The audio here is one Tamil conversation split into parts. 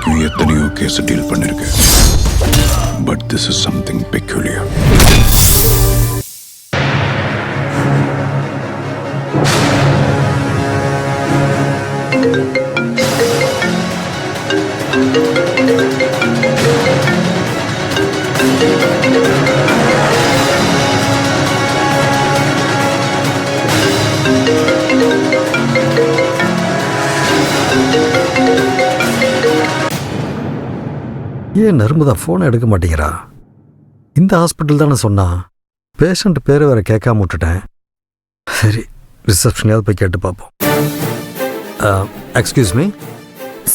வரைக்கும் எத்தனையோ கேஸ் டீல் பண்ணிருக்கேன். But this is something peculiar. ஏன் நர்மதா ஃபோனை எடுக்க மாட்டேங்கிறா? இந்த ஹாஸ்பிட்டல் தானே சொன்னா. பேஷண்ட் பேரை வேற கேட்காம விட்டுட்டேன். சரி, ரிசப்ஷனையாவது போய் கேட்டு பார்ப்போம். Excuse me.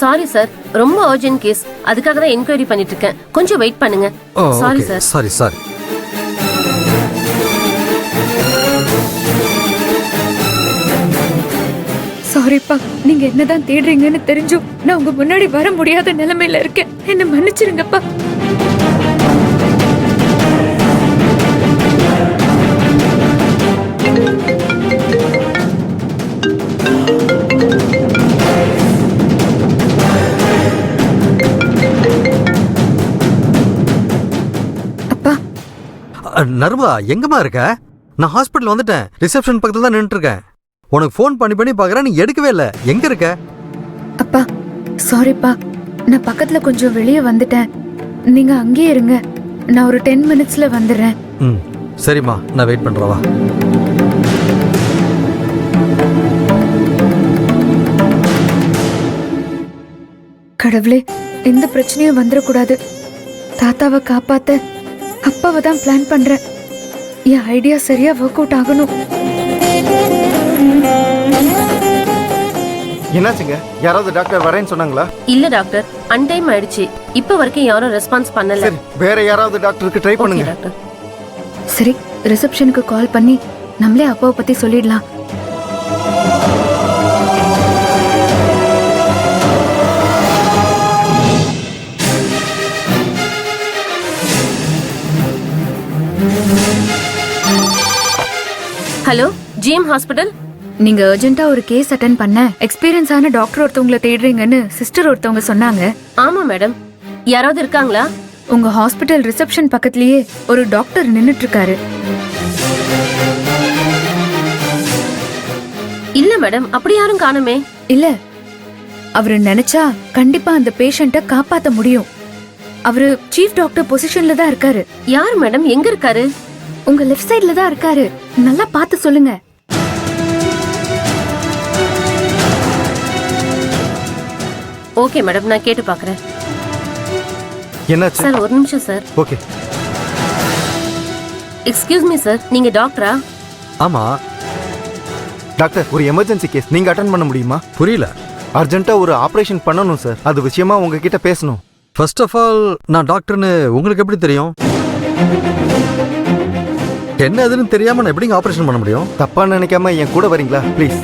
சாரி சார், ரொம்ப அர்ஜென்ட் கேஸ், அதுக்காக தான் என்கொயரி பண்ணிட்டு இருக்கேன். கொஞ்சம் வெயிட் பண்ணுங்க. Sorry sir. Sorry sorry. சாரிப்பா, நீங்க என்னதான் தேடுறீங்கன்னு தெரிஞ்சும் நான் உங்க முன்னாடி வர முடியாத நிலைமையில இருக்கேன். என்ன மன்னிச்சிருங்கப்பா. அப்பா. நர்மதா எங்கம்மா இருக்க? நான் ஹாஸ்பிட்டல் வந்துட்டேன். ரிசப்ஷன் பக்கத்துல தான் நின்றுட்டு இருக்கேன். உனக்கு ஃபோன் பண்ணி பார்க்குறேன், நீ எடுக்கவே இல்லை. எங்க இருக்க? அப்பா சாரிப்பா, நான் பக்கத்துல கொஞ்சம் வெளியே வந்துட்டேன். நீங்க அங்கேயே இருங்க, நான் ஒரு 10 மினிட்ஸ்ல வந்துடுறேன். ம் சரிம்மா, நான் வெயிட் பண்றவா. கடவுளே, எந்த பிரச்சனையும் வந்துடக்கூடாது. தாத்தாவை காப்பாத்த அப்பாவை தான் பிளான் பண்றேன். என் ஐடியா சரியா ஒர்க் அவுட் ஆகணும். என்னாச்சுங்க? யாராவது டாக்டர் வரேன்னு சொன்னாங்களா? இல்ல டாக்டர், அன்டைம் ஆயிடுச்சு. இப்ப வரைக்கும் யாரும் ரெஸ்பான்ஸ் பண்ணல. சரி, வேற யாராவது டாக்டருக்கு ட்ரை பண்ணுங்க. டாக்டர். சரி, ரிசப்ஷனுக்கு கால் பண்ணி நம்மளே அப்பாவை பத்தி சொல்லிடலாம். Hello, GM hospital. நீங்க அர்ஜென்ட்டா ஒரு கேஸ் அட்டென்ட் பண்ண எக்ஸ்பீரியன்ஸ் ஆன டாக்டர் ஒருத்தவங்களை தேடுறீங்கன்னு சிஸ்டர் ஒருத்தவங்க சொன்னாங்க. ஆமா மேடம். யாராவது இருக்காங்களா? உங்க ஹாஸ்பிட்டல் ரிசப்ஷன் பக்கத்துலயே ஒரு டாக்டர் நின்னுட்டு இருக்காரு. இல்ல மேடம், அப்படி யாரும் காணுமே. இல்ல, அவரு நினைச்சா கண்டிப்பா அந்த பேஷண்ட காப்பாத்த முடியும். அவரு சீஃப் டாக்டர் பொசிஷன்ல தான் இருக்காரு. யார் மேடம்? எங்க இருக்காரு? உங்க லெஃப்ட் சைடுல தான் இருக்காரு. நல்லா பார்த்து சொல்லுங்க. ஓகே மேடம், நான் கேட்டு பாக்குறேன். என்னாச்சு சார், ஒரு நிமிஷம் sir. Okay. Excuse me sir, நீங்க டாக்டரா? ஆமா. டாக்டர், ஒரு எமர்ஜென்சி கேஸ், நீங்க அட்டென்ட் பண்ண முடியுமா? புரியல. அர்ஜென்ட்டா ஒரு ஆபரேஷன் பண்ணணும் சார். அது விஷயமா உங்ககிட்ட பேசணும். ஃபர்ஸ்ட் ஆஃப் ஆல், நான் டாக்டர்னு உங்களுக்கு எப்படி தெரியும்? என்ன அதுன்னு தெரியாம நான் எப்படிங்க ஆபரேஷன் பண்ண முடியும்? தப்பா நினைக்காம என் கூட வரீங்களா ப்ளீஸ்?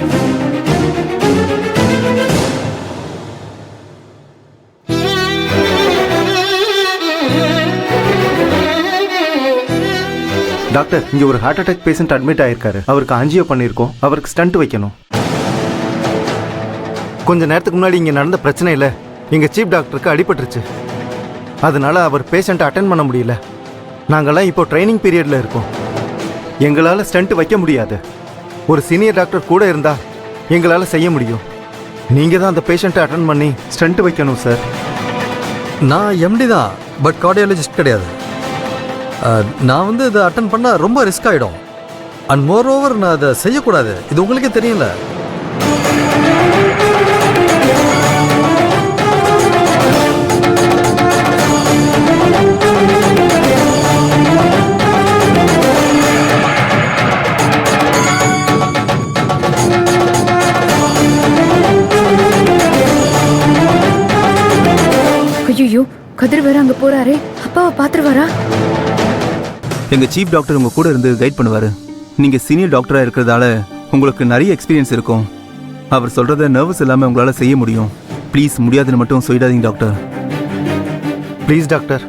டாக்டர், இங்க ஒரு ஹார்ட் அட்டாக் பேஷண்ட் அட்மிட் ஆயிருக்காரு. அவருக்கு ஆஞ்சியோ பண்ணியிருக்கோம். அவருக்கு ஸ்டண்ட் வைக்கணும். கொஞ்ச நேரத்துக்கு முன்னாடி இங்க நடந்த பிரச்சனையில எங்க சீஃப் டாக்டருக்கு அடிபட்டுருச்சு. அதனால அவர் பேஷண்ட்டை அட்டென்ட் பண்ண முடியல. நாங்கெல்லாம் இப்போ ட்ரைனிங் பீரியட்ல இருக்கோம். எங்களால் ஸ்டண்ட் வைக்க முடியாது. ஒரு சீனியர் டாக்டர் கூட இருந்தா எங்களால் செய்ய முடியும். நீங்க தான் அந்த பேஷண்ட்டை அட்டென்ட் பண்ணி ஸ்டண்ட் வைக்கணும் சார். நான் எம்டி தான், பட் கார்டியாலஜிஸ்ட் கிடையாது. நான் இதை அட்டன் பண்ணால் ரொம்ப ரிஸ்க் ஆகிடும். அண்ட் மோர் ஓவர், நான் அதை செய்யக்கூடாது. இது உங்களுக்கே தெரியல. ஐயோ, கதிர் வேற அங்க போறாரே. அப்பாவை பாத்துருவாரா? எங்க சீஃப் டாக்டர் உங்க கூட இருந்து கைட் பண்ணுவாரு. நீங்க சீனியர் டாக்டரா இருக்கிறதால உங்களுக்கு நிறைய எக்ஸ்பீரியன்ஸ் இருக்கும். அவர் சொல்றத நர்வஸ் இல்லாம உங்களால செய்ய முடியும். ப்ளீஸ், முடியாதுன்னு மட்டும் சொல்லிடாதீங்க டாக்டர். Please doctor.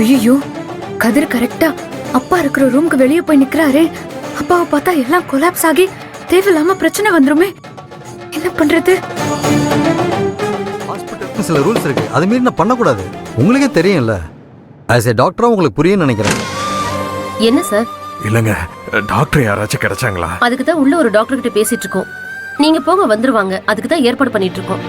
ஐயோ, கதிர் கரெக்டா அப்பா இருக்கிற ரூமுக்கு வெளியே போய் நிக்கிறாரே. அப்பாவை பார்த்தா எல்லாம் கொலாப்ஸ் ஆகி தேவையில்லாம பிரச்சனை வந்துருமே. என்ன பண்றது? ஹாஸ்பிட்டல் சில ரூல்ஸ் இருக்கு, அது மீறி நான் பண்ணக்கூடாது. உங்களுக்கே தெரியும்ல. ஆஸ் ஏ டாக்டரா உங்களுக்கு புரியும்னு நினைக்கிறேன். என்ன சார்? இல்லங்க, டாக்டர் யாராச்சும் கிடைச்சாங்களா? அதுக்கு தான் உள்ள ஒரு டாக்டர் கிட்ட பேசிட்டு இருக்கோம். நீங்க போங்க, வந்துருவாங்க. அதுக்கு தான் ஏற்பாடு பண்ணிட்டு இருக்கோம்.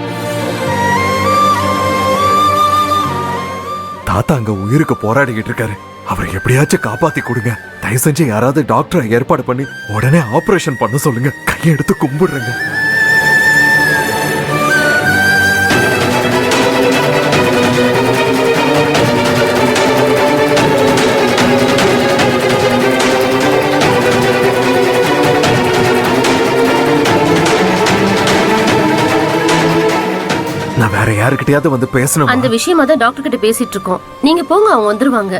தாத்தா அங்க உயிருக்கு போராடிக்கிட்டு இருக்காரு. அவரை எப்படியாச்சும் காப்பாத்தி கொடுங்க. தயவு செஞ்சு யாராவது டாக்டரை ஏற்பாடு பண்ணி உடனே ஆபரேஷன் பண்ண சொல்லுங்க. கையெடுத்து கும்பிடுறேங்க. நான் வேற யாருக்கிட்டயாவது வந்து பேசணும். அந்த விஷயமா தான் டாக்டர் கிட்ட பேசிட்டு இருக்கோம். நீங்க போங்க, அவங்க வந்துருவாங்க.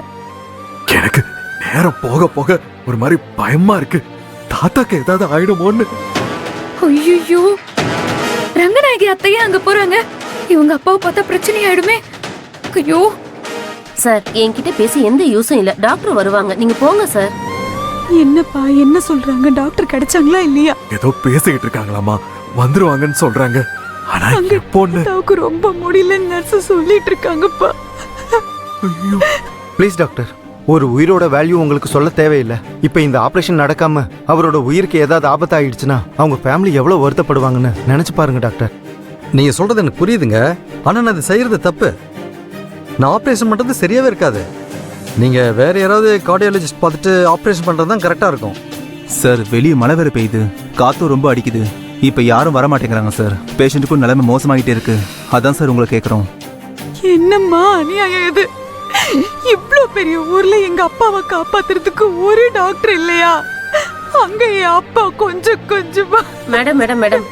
எனக்கு நேரம் போக போக ஒரு மாதிரி பயமா இருக்கு. தாத்தாக்கு ஏதாவது ஆயிடுமோன்னு. ஐயோ, ரங்கநாயகி அத்தையே அங்க போறாங்க. இவங்க அப்பாவை பார்த்தா பிரச்சனை ஆயிடுமே. ஐயோ சார், என்கிட்ட பேசி எந்த யூஸும் இல்ல. டாக்டர் வருவாங்க, நீங்க போங்க சார். என்னப்பா என்ன சொல்றாங்க? டாக்டர் கிடைச்சாங்களா இல்லையா? ஏதோ பேசிக்கிட்டு இருக்காங்களாமா, வந்துருவாங்கன்னு சொல்றாங்க. ஆனா அங்க பொண்ணு தாத்தாவுக்கு ரொம்ப முடியல, நர்ஸ் சொல்லிட்டு இருக்காங்கப்பா. ஐயோ. ப்ளீஸ் டாக்டர், ஒரு உயிரோட வேல்யூ உங்களுக்கு சொல்ல தேவையில்லை. இப்போ இந்த ஆபரேஷன் நடக்காம அவரோட உயிருக்கு ஏதாவது ஆபத்தாயிடுச்சுன்னா அவங்க ஃபேமிலி எவ்வளவு வருத்தப்படுவாங்கன்னு நினைச்சு பாருங்க டாக்டர். நீங்க சொல்றது எனக்கு புரியுதுங்க. ஆனா நான் அது செய்யறது தப்பு. நான் ஆப்ரேஷன் பண்றது சரியாவே இருக்காது. நீங்க வேற யாராவது கார்டியாலஜிஸ்ட் பார்த்துட்டு ஆப்ரேஷன் பண்றது தான் கரெக்டா இருக்கும். சார், வெளியே மழை வேற பெய்யுது, காத்தும் ரொம்ப அடிக்குது. இப்போ யாரும் வர மாட்டேங்கிறாங்க சார். பேஷண்ட்டுக்கும் நிலைமை மோசமாகிட்டே இருக்கு. அதான் சார் உங்களை கேட்குறோம். என்னம்மா அநியாயம் இது? இவ்ளோ பெரிய ஊர்ல எங்க அப்பாவை காப்பாத்துறதுக்கு ஒரு டாக்டர் இல்லையா? அங்க என் அப்பா கொஞ்சமா. மேடம் மேடம் மேடம்,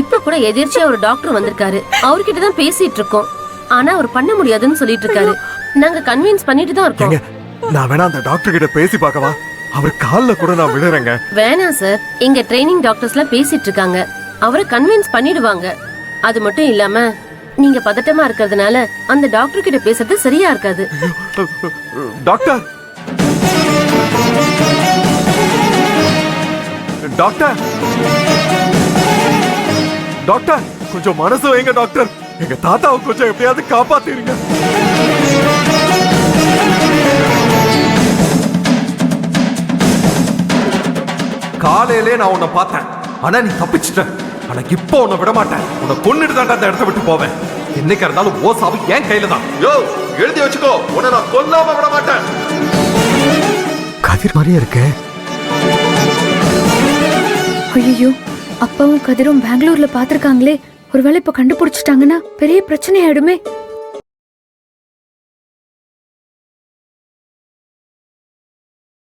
இப்ப கூட எதிர்ச்சியா ஒரு டாக்டர் வந்திருக்காரு. அவர்கிட்ட தான் பேசிட்டு இருக்கோம். ஆனா அவர் பண்ண முடியாதுன்னு சொல்லிட்டு இருக்காரு. நாங்க கன்வின்ஸ் பண்ணிட்டு தான் இருக்கோம். ஏங்க, நான் வேணா அந்த டாக்டர் கிட்ட பேசி பார்க்கவா? அவர் கால்ல கூட நான் விழுறேங்க. வேணாம் சார், எங்க ட்ரைனிங் டாக்டர்ஸ்லாம் பேசிட்டு இருக்காங்க. அவரை கன்வின்ஸ் பண்ணிடுவாங்க. அது மட்டும் இல்லாம நீங்க பதட்டமா இருக்கிறதுனால அந்த டாக்டர் கிட்ட பேசுறது சரியா இருக்காது. டாக்டர், டாக்டர், டாக்டர், கொஞ்சம் மனசு வைங்க டாக்டர். எங்க தாத்தாவை கொஞ்சம் எப்படியாவது காப்பாத்திருங்க. காலையிலே நான் உன்னை பார்த்தேன், ஆனா நீ தப்பிச்சிட்ட. ஆனா இப்போ உன்னை விட மாட்டேன். உன்னை கொன்னுட்டு தான் அந்த இடத்த விட்டு போவேன். என்னைக்கா இருந்தாலும் ஓ சாவு என் கையில தான். யோ, எழுதி வச்சுக்கோ, உன்னை நான் கொல்லாம விட மாட்டேன். கதிர் மாதிரியே இருக்கு. ஐயோ, அப்பாவும் கதிரும் பெங்களூர்ல பாத்திருக்காங்களே. ஒருவேளை இப்ப கண்டுபிடிச்சிட்டாங்கன்னா பெரிய பிரச்சனை ஆயிடுமே.